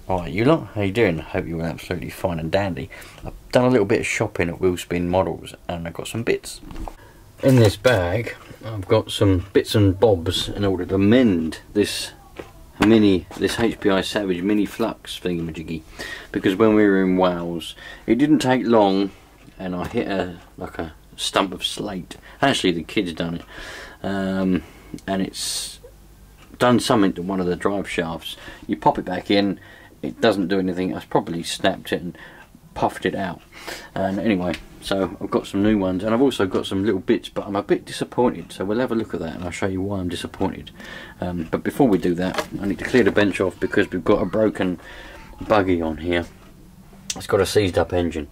Alright you lot, how you doing? I hope you're absolutely fine and dandy. I've done a little bit of shopping at Wheelspin Models and I've got some bits. In this bag I've got some bits and bobs in order to mend this HPI Savage mini Flux thingamajiggy, because when we were in Wales it didn't take long and I hit a stump of slate. Actually the kid's done it, and it's done something to one of the drive shafts. You pop it back in, it doesn't do anything. I've probably snapped it and puffed it out. And anyway, so I've got some new ones and I've also got some little bits, but I'm a bit disappointed, so we'll have a look at that and I'll show you why I'm disappointed. But before we do that, I need to clear the bench off because we've got a broken buggy on here. It's got a seized up engine,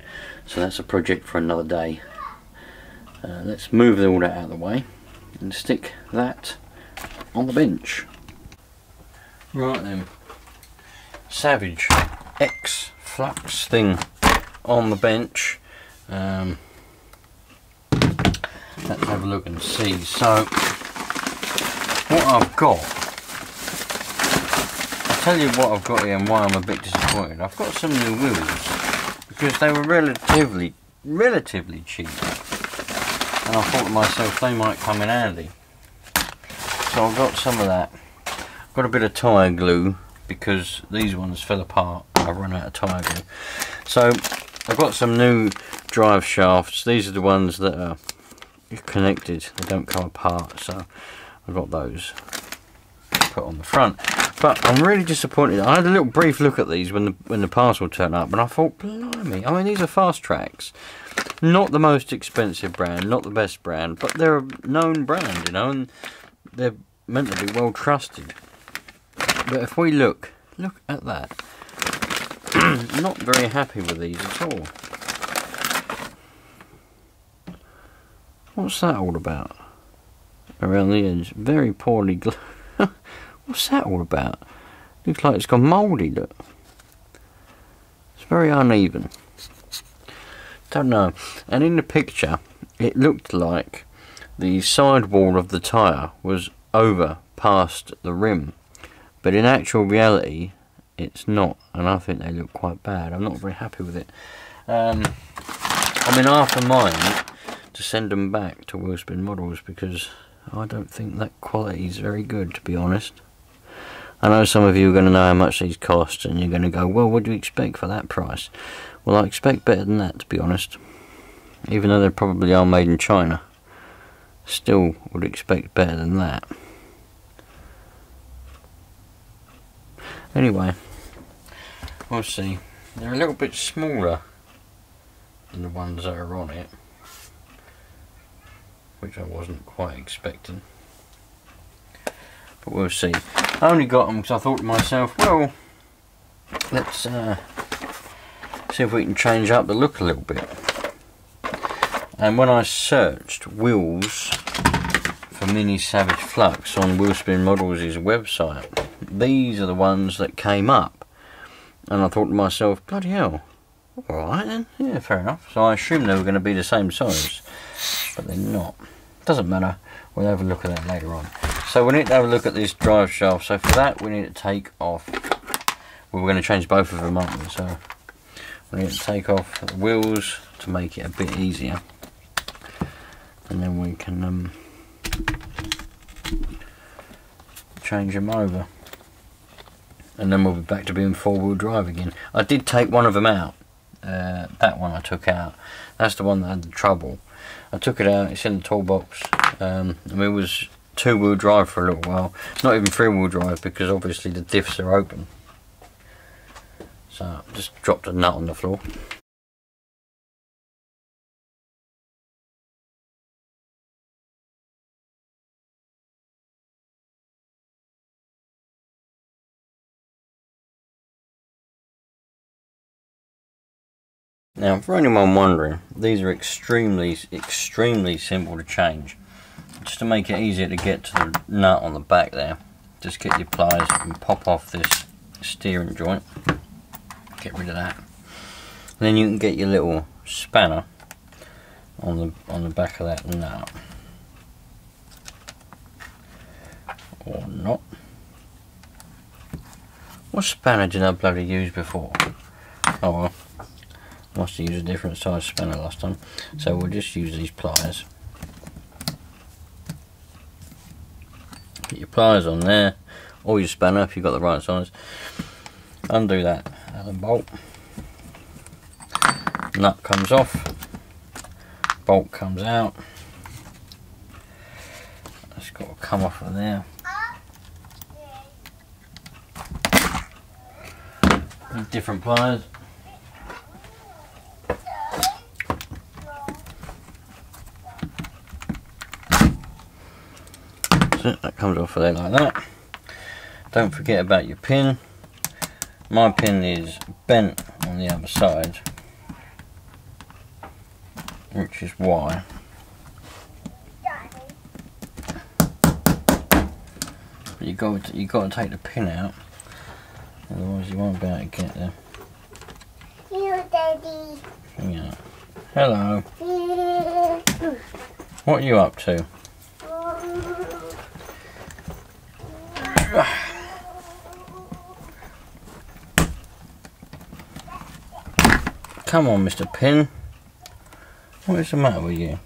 so that's a project for another day. Let's move all that out of the way and stick that on the bench. Right then, Savage X Flux thing on the bench. Let's have a look and see. So what I've got, I'll tell you what I've got here and why I'm a bit disappointed. I've got some new wheels because they were relatively cheap, and I thought to myself they might come in handy. So I've got some of that. I've got a bit of tyre glue because these ones fell apart. I've run out of tyre glue. So I've got some new drive shafts. These are the ones that are connected. They don't come apart. So I've got those put on the front. But I'm really disappointed. I had a little brief look at these when the parcel turned up, and I thought, blimey. I mean, these are Fast Tracks. Not the most expensive brand, not the best brand, but they're a known brand, you know, and they're meant to be well trusted. But if we look at that, not very happy with these at all. What's that all about? Around the edge, very poorly glued. What's that all about? Looks like it's gone mouldy, look. It's very uneven. Don't know. And in the picture, it looked like the sidewall of the tyre was over past the rim. But in actual reality, it's not. And I think they look quite bad. I'm not very happy with it. I'm in half a mind to send them back to Wheelspin Models because I don't think that quality is very good, to be honest. I know some of you are going to know how much these cost and you're going to go, well, what do you expect for that price? Well, I expect better than that, to be honest. Even though they probably are made in China, still would expect better than that. Anyway, we'll see. They're a little bit smaller than the ones that are on it, which I wasn't quite expecting. But we'll see. I only got them because I thought to myself, well, let's see if we can change up the look a little bit. And when I searched wheels for Mini Savage Flux on Wheelspin Models' website, these are the ones that came up. And I thought to myself, bloody hell, alright then, yeah, fair enough. So I assumed they were going to be the same size, but they're not. Doesn't matter, we'll have a look at that later on. So we need to have a look at this drive shaft. So for that we need to take off, well, we're going to change both of them, aren't we? So we need to take off the wheels to make it a bit easier, and then we can change them over, and then we'll be back to being four-wheel drive again. I did take one of them out. That one I took out. That's the one that had the trouble. I took it out, it's in the toolbox. It was two-wheel drive for a little while. It's not even three-wheel drive because obviously the diffs are open. So I just dropped a nut on the floor. Now, for anyone wondering, these are extremely simple to change. Just to make it easier to get to the nut on the back there, just get your pliers and pop off this steering joint. Get rid of that. And then you can get your little spanner on the back of that nut, or not. What spanner did I bloody use before? Oh well, I must have used a different size spanner last time. So we'll just use these pliers. Put your pliers on there, or your spanner if you've got the right size. Undo that Allen bolt. Nut comes off. Bolt comes out. That's got to come off of there. Different pliers. So that comes off of there like that. Don't forget about your pin. My pin is bent on the other side, which is why. But you got to take the pin out, otherwise you won't be able to get there. Hello, Daddy. Yeah. Hello. What are you up to? Come on, Mr. Pin. What is the matter with you?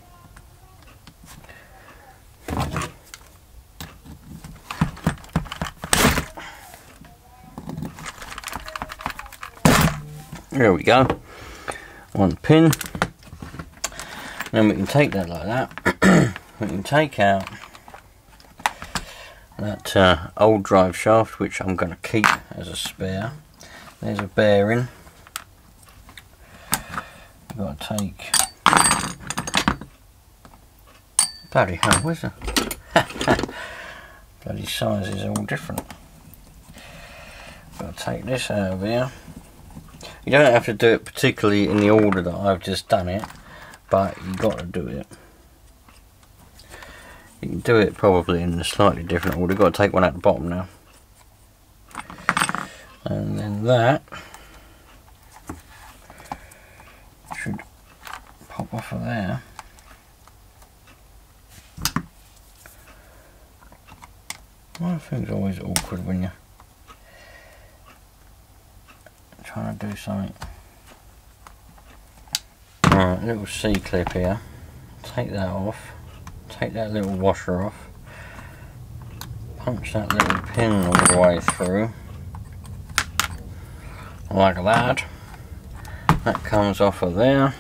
There we go. One pin. Then we can take that like that. We can take out that old drive shaft, which I'm going to keep as a spare. There's a bearing. You've got to take. Bloody hell, where's the bloody sizes are all different. Got to take this out of here. You don't have to do it particularly in the order that I've just done it, but you've got to do it. You can do it probably in a slightly different order. You've got to take one at the bottom now. And then that should pop off of there. Well, things are always awkward when you're trying to do something. Alright, little C-clip here. Take that off. Take that little washer off. Punch that little pin all the way through. Like that. That comes off of there.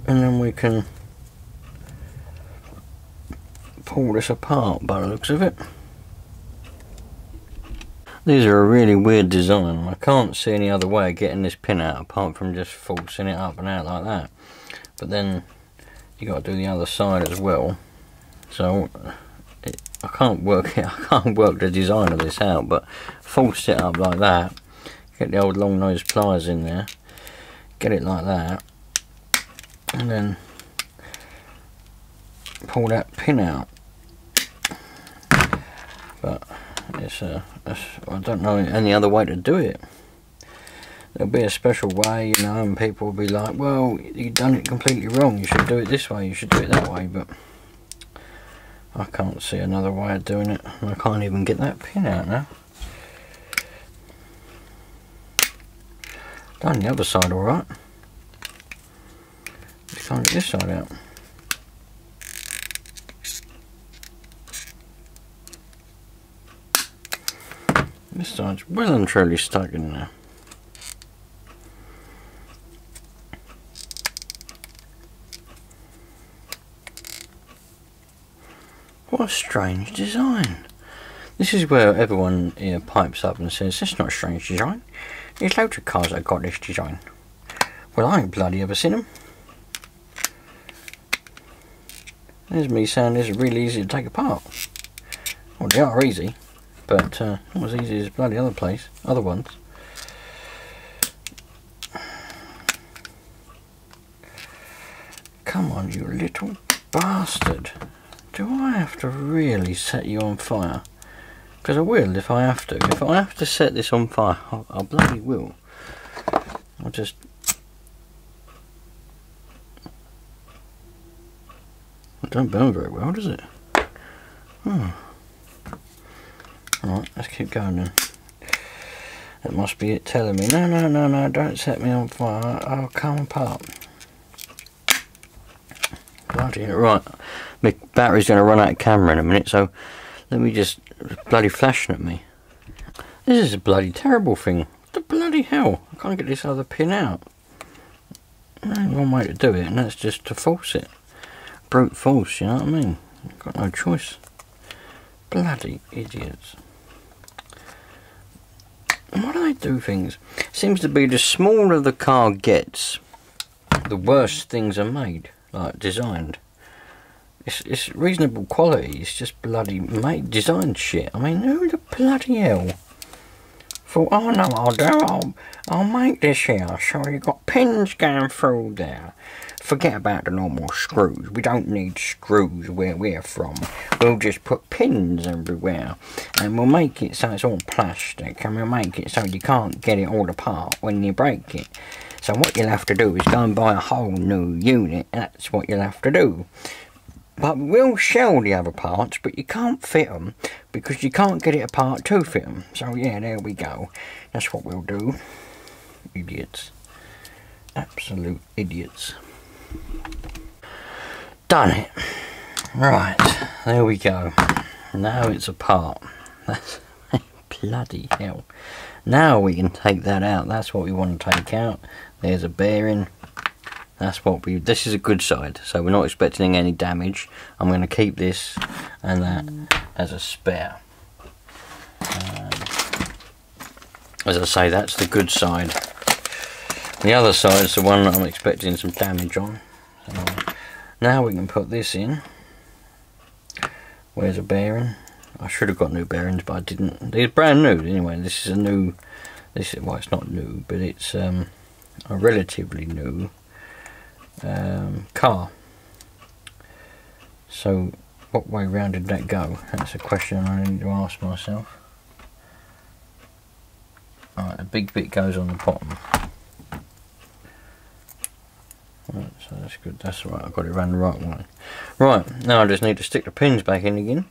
And then we can pull this apart by the looks of it. These are a really weird design. I can't see any other way of getting this pin out apart from just forcing it up and out like that. But then you got to do the other side as well. So I can't work it. I can't work the design of this out. But force it up like that. Get the old long nose pliers in there. Get it like that, and then pull that pin out. But it's I don't know any other way to do it. There'll be a special way, you know, and people will be like, well, you've done it completely wrong, you should do it this way, you should do it that way. But I can't see another way of doing it. I can't even get that pin out now. Done the other side alright. Just can't get this side out. This side's well and truly stuck in there. What a strange design. This is where everyone here pipes up and says, "It's not a strange design. There's loads of cars that got this design." Well, I ain't bloody ever seen them. There's me saying this is really easy to take apart. Well, they are easy, but not as easy as bloody other ones. Come on, you little bastard. Do I have to really set you on fire? Because I will if I have to. If I have to set this on fire, I bloody will. I'll just... It don't burn very well, does it? Hmm. Alright, let's keep going then. That must be it telling me, no, don't set me on fire, I'll come apart. Bloody right, my battery's going to run out of camera in a minute, so let me just, bloody flashing at me. This is a bloody terrible thing. What the bloody hell? I can't get this other pin out. There's only one way to do it, and that's just to force it. Brute force, you know what I mean? I've got no choice. Bloody idiots. Why do they do things? Seems to be the smaller the car gets, the worse things are made, like designed. It's reasonable quality, it's just bloody designed shit. I mean, who the bloody hell thought, oh no, I'll do, I'll make this here, so you've got pins going through there. Forget about the normal screws, we don't need screws where we're from. We'll just put pins everywhere, and we'll make it so it's all plastic, and we'll make it so you can't get it all apart when you break it. So what you'll have to do is go and buy a whole new unit, that's what you'll have to do. But we'll sell the other parts, but you can't fit them, because you can't get it apart to fit them. So yeah, there we go. That's what we'll do. Idiots. Absolute idiots. Done it. Right, there we go. Now it's apart. That's bloody hell. Now we can take that out. That's what we want to take out. There's a bearing. That's what we, this is a good side, so we're not expecting any damage. I'm going to keep this and that as a spare. As I say, that's the good side. The other side is the one that I'm expecting some damage on. So now we can put this in. Where's a bearing? I should have got new bearings, but I didn't. They're brand new anyway. This is a new, this is, well, it's not new, but it's a relatively new car. So what way round did that go? That's a question I need to ask myself. Alright, the big bit goes on the bottom. Right, so that's good, that's right, I've got it around the right way. Right, now I just need to stick the pins back in again.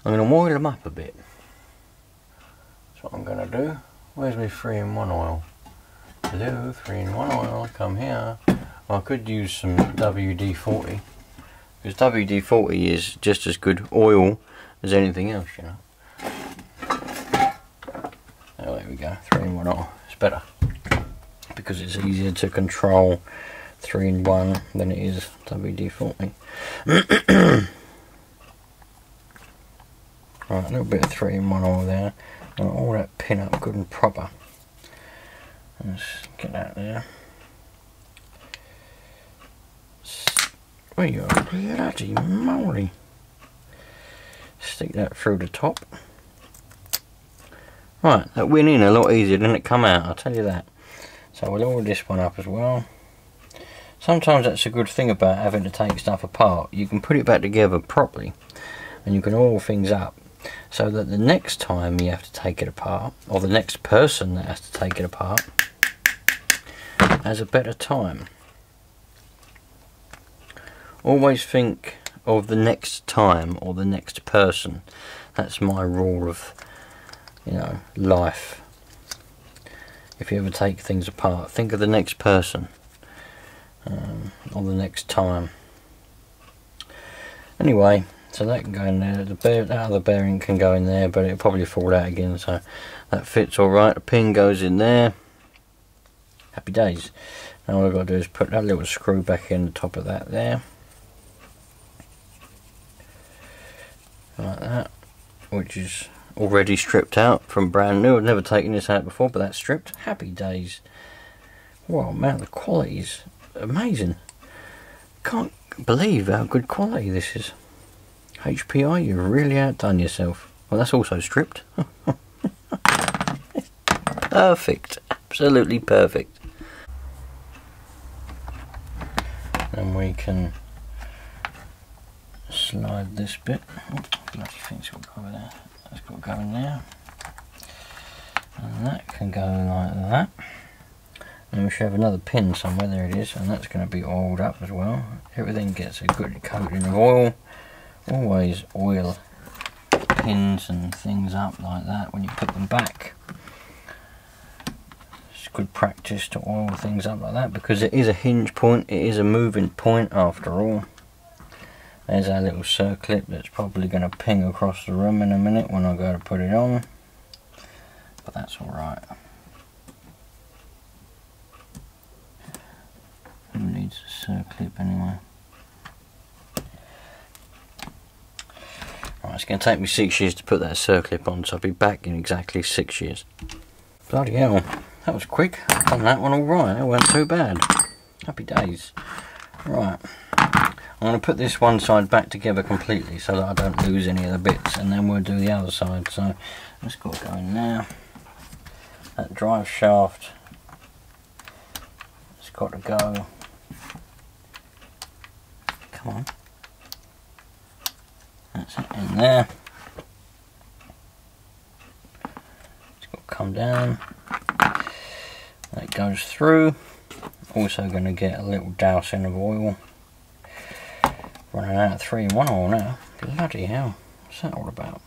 I'm going to oil them up a bit. That's what I'm going to do. Where's my 3-in-1 oil? Hello, 3-in-1 oil, come here. I could use some WD-40, because WD-40 is just as good oil as anything else, you know. Oh, there we go, 3-in-1 oil. It's better, because it's easier to control 3-in-1 than it is WD-40. Right, a little bit of 3-in-1 oil there, and all that pin up good and proper. Let's get that there. Oh, you bloody moly. Stick that through the top. Right, that went in a lot easier than it come out, I'll tell you that. So we'll oil this one up as well. Sometimes that's a good thing about having to take stuff apart. You can put it back together properly, and you can oil things up, so that the next time you have to take it apart, or the next person that has to take it apart, has a better time. Always think of the next time or the next person. That's my rule of, you know, life. If you ever take things apart, think of the next person or the next time. Anyway, so that can go in there. That other bearing can go in there, but it'll probably fall out again. So that fits all right. The pin goes in there. Happy days. Now all I've got to do is put that little screw back in the top of that there. Like that, which is already stripped out from brand new. I've never taken this out before, but that's stripped. Happy days. Wow, man, the quality is amazing. Can't believe how good quality this is. HPI, you've really outdone yourself. Well, that's also stripped. Perfect, absolutely perfect. And we can slide this bit. Oh, bloody thing's got to go over there. That's got to go in there. And that can go like that. And we should have another pin somewhere. There it is. And that's going to be oiled up as well. Everything gets a good coating of oil. Always oil pins and things up like that when you put them back. It's good practice to oil things up like that, because it is a hinge point, it is a moving point after all. There's our little circlip that's probably going to ping across the room in a minute when I go to put it on, but that's alright. Who needs a circlip anyway? Right, it's going to take me 6 years to put that circlip on, so I'll be back in exactly 6 years. Bloody hell, that was quick. I've done that one alright, it wasn't too bad. Happy days. Right, I'm going to put this one side back together completely so that I don't lose any of the bits, and then we'll do the other side. So let's go in now. That drive shaft, it's got to go. Come on. That's it in there. It's got to come down. That goes through. Also going to get a little dousing of oil. Running out of 3-in-1 oil now. Bloody hell. What's that all about?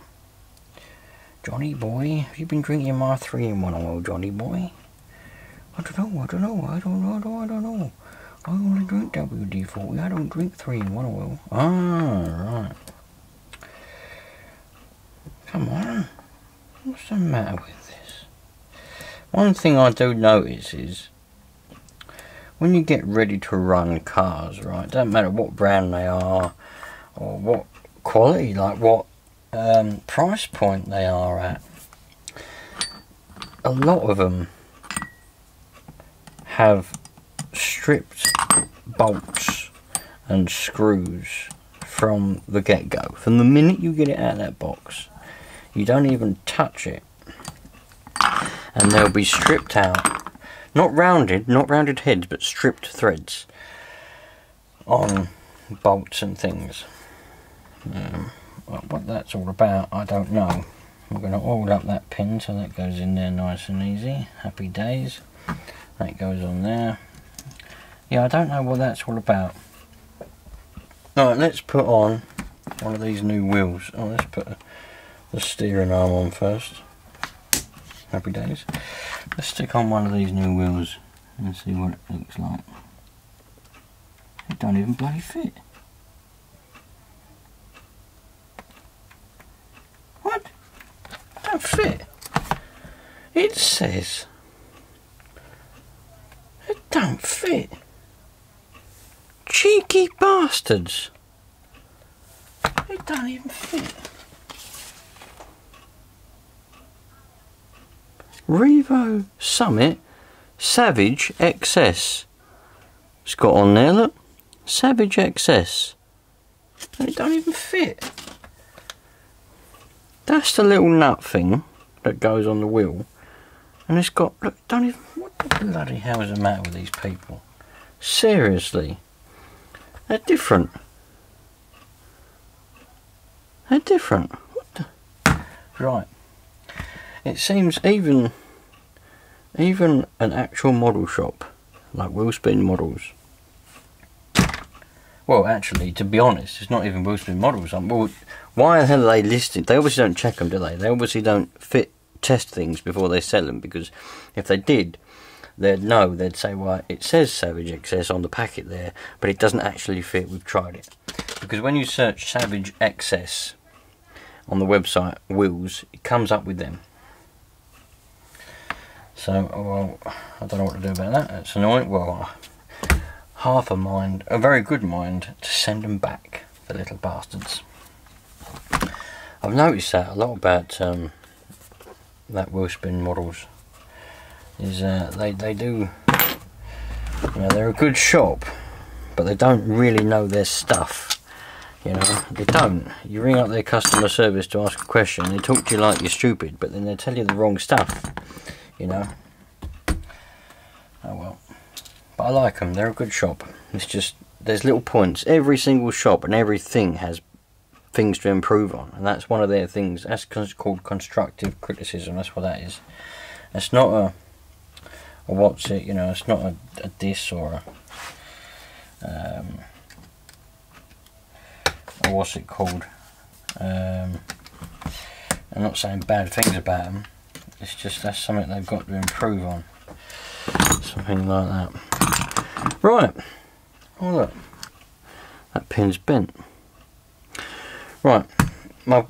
Johnny boy, have you been drinking my 3-in-1 oil, Johnny boy? I don't know. I don't know. I only drink WD-40. I don't drink 3-in-1 oil. Ah, right. Come on. What's the matter with this? One thing I do notice is when you get ready to run cars, right, don't matter what brand they are or what quality, like what price point they are at, a lot of them have stripped bolts and screws from the get-go. From the minute you get it out of that box, you don't even touch it, and they'll be stripped out. Not rounded heads, but stripped threads on bolts and things. What that's all about, I don't know. I'm going to oil up that pin so that goes in there nice and easy. Happy days. That goes on there. Yeah, I don't know what that's all about. Alright, let's put on one of these new wheels. Oh, let's put the steering arm on first. Happy days. Let's stick on one of these new wheels and see what it looks like. It don't even bloody fit. What? It don't fit. It says it don't fit. Cheeky bastards. It don't even fit. Revo Summit Savage XS. It's got on there, look. Savage XS. And it don't even fit. That's the little nut thing that goes on the wheel. And it's got, look, don't even, what the bloody hell is the matter with these people? Seriously. They're different. They're different. What the? Right. It seems even an actual model shop, like Wheelspin Models. Well, actually, to be honest, it's not even Wheelspin Models. Well, why the hell are they listed? They obviously don't check them, do they? They obviously don't test things before they sell them, because if they did, they'd know. They'd say, well, it says Savage XS on the packet there, but it doesn't actually fit. We've tried it. Because when you search Savage XS on the website wheels, it comes up with them. So, well, I don't know what to do about that. That's annoying. Well, half a mind, a very good mind, to send them back, the little bastards. I've noticed that a lot about that Wheelspin Models. Is they do, you know, they're a good shop, but they don't really know their stuff. You know, they don't. You ring up their customer service to ask a question, they talk to you like you're stupid, but then they tell you the wrong stuff. You know. Oh well. But I like them. They're a good shop. It's just there's little points. Every single shop and everything has things to improve on, and that's one of their things. That's called constructive criticism. That's what that is. It's not a what's it? You know, it's not a diss or what's it called? I'm not saying bad things about them, it's just that's something they've got to improve on. Something like that. Right, oh look, that pin's bent. Right, my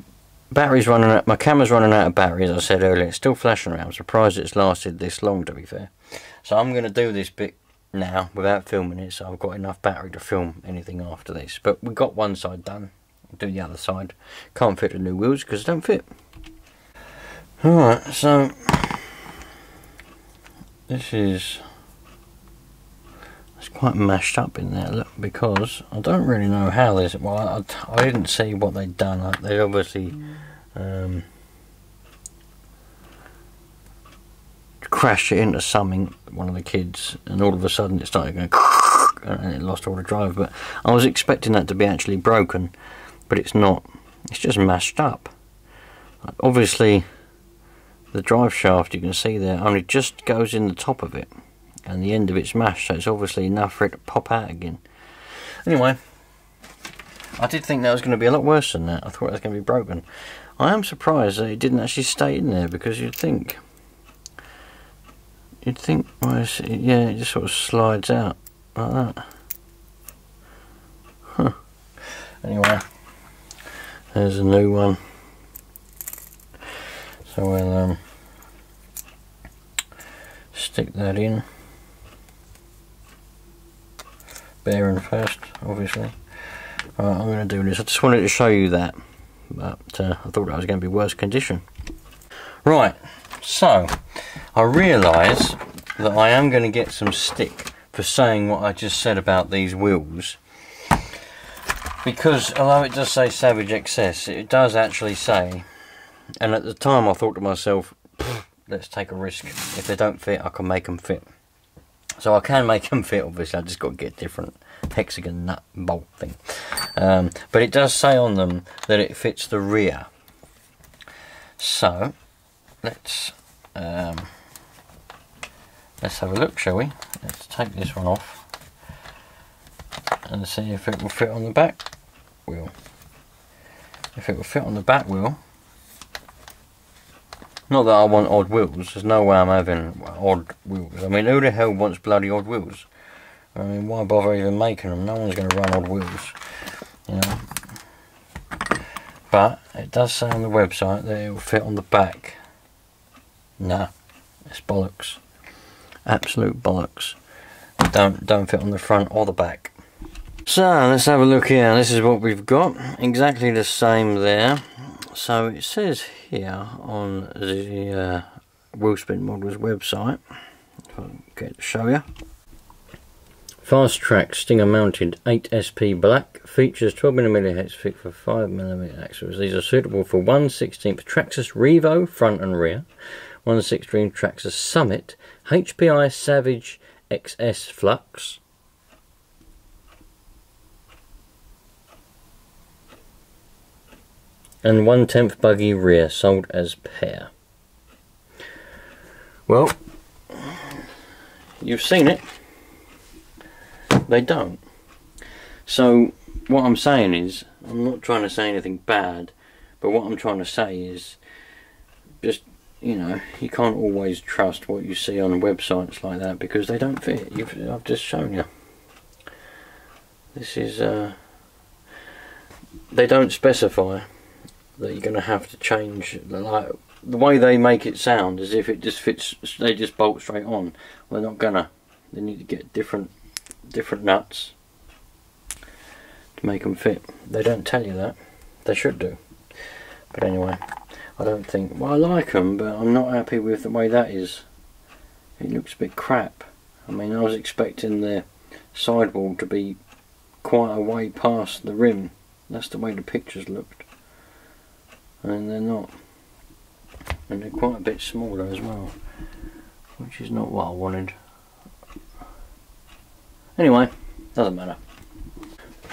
battery's running out, my camera's running out of battery, as I said earlier. It's still flashing around. I'm surprised it's lasted this long, to be fair. So I'm going to do this bit now without filming it, so I've got enough battery to film anything after this. But we've got one side done. I'll do the other side. Can't fit the new wheels because they don't fit. Alright, so this is, it's quite mashed up in there, look, because I don't really know how this, well, I didn't see what they'd done. They obviously crashed it into something, one of the kids, and all of a sudden it started going and it lost all the drive. But I was expecting that to be actually broken, but it's not. It's just mashed up. Obviously the drive shaft, you can see there, only just goes in the top of it, and the end of it's mashed, so it's obviously enough for it to pop out again. Anyway, I did think that was going to be a lot worse than that. I thought it was going to be broken. I am surprised that it didn't actually stay in there, because you'd think, well, yeah, it just sort of slides out like that. Huh. Anyway, there's a new one. So we'll stick that in. Bearing first, obviously. Right, I'm going to do this. I just wanted to show you that, but I thought that was going to be worse condition. Right, so I realise that I am going to get some stick for saying what I just said about these wheels, because although it does say Savage XS, it does actually say, and at the time I thought to myself, let's take a risk. If they don't fit, I can make them fit. So I can make them fit, obviously. I just got to get different hexagon nut bolt thing. But it does say on them that it fits the rear. So let's have a look, shall we? Let's take this one off and see if it will fit on the back wheel. If it will fit on the back wheel. Not that I want odd wheels, there's no way I'm having odd wheels. I mean, who the hell wants bloody odd wheels? I mean, why bother even making them? No one's going to run odd wheels, you know. But it does say on the website that it will fit on the back. Nah, it's bollocks. Absolute bollocks. Don't fit on the front or the back. So let's have a look here. This is what we've got. Exactly the same there. So it says here on the Wheelspin Models website, if I can get to show you. Fast Track Stinger mounted 8SP black, features 12mm hex fit for 5mm axles. These are suitable for 1/16 Traxxas Revo front and rear, 1/16 Traxxas Summit, HPI Savage XS Flux, and 1/10 buggy rear, sold as pair. Well, you've seen it. They don't. So what I'm saying is, I'm not trying to say anything bad, but what I'm trying to say is, just, you know, you can't always trust what you see on websites like that, because they don't fit. I've just shown you. This is they don't specify that you're going to have to change, like the way they make it sound as if it just fits, they just bolt straight on. Well, they're not gonna. They need to get different nuts to make them fit. They don't tell you that. They should do. But anyway, I don't think, well, I like them, but I'm not happy with the way that is. It looks a bit crap. I mean, I was expecting the sidewall to be quite a way past the rim. That's the way the pictures looked. And they're not. And they're quite a bit smaller as well, which is not what I wanted. Anyway, doesn't matter.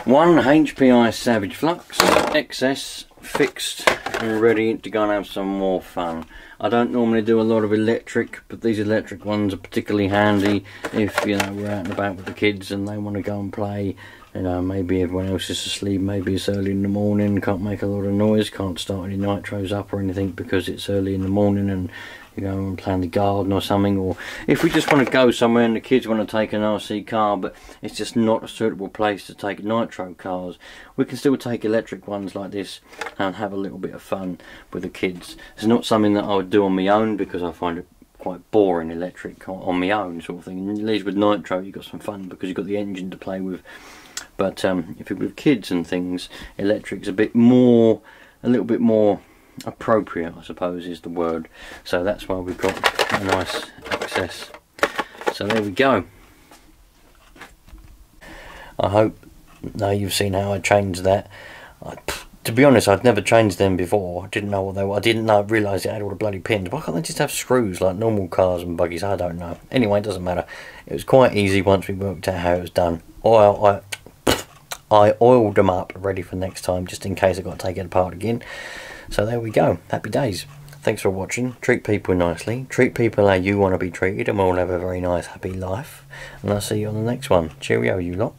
One HPI Savage Flux XS fixed and ready to go and have some more fun. I don't normally do a lot of electric, but these electric ones are particularly handy if, you know, we're out and about with the kids and they want to go and play You know, maybe everyone else is asleep, maybe it's early in the morning, can't make a lot of noise, can't start any nitros up or anything because it's early in the morning and you know, and playing the garden or something. Or if we just want to go somewhere and the kids want to take an RC car but it's just not a suitable place to take nitro cars, we can still take electric ones like this and have a little bit of fun with the kids. It's not something that I would do on my own because I find it quite boring electric on my own sort of thing. At least with nitro you've got some fun because you've got the engine to play with. But if you're with kids and things, electric's a little bit more appropriate, I suppose is the word. So that's why we've got a nice access. So there we go. I hope now you've seen how I changed that. To be honest, I'd never changed them before. I didn't know what they were. I didn't realise it had all the bloody pins. Why can't they just have screws like normal cars and buggies? I don't know. Anyway, it doesn't matter. It was quite easy once we worked out how it was done. I oiled them up ready for next time just in case I got to take it apart again. So there we go. Happy days. Thanks for watching. Treat people nicely. Treat people how you want to be treated and we'll have a very nice happy life. And I'll see you on the next one. Cheerio you lot.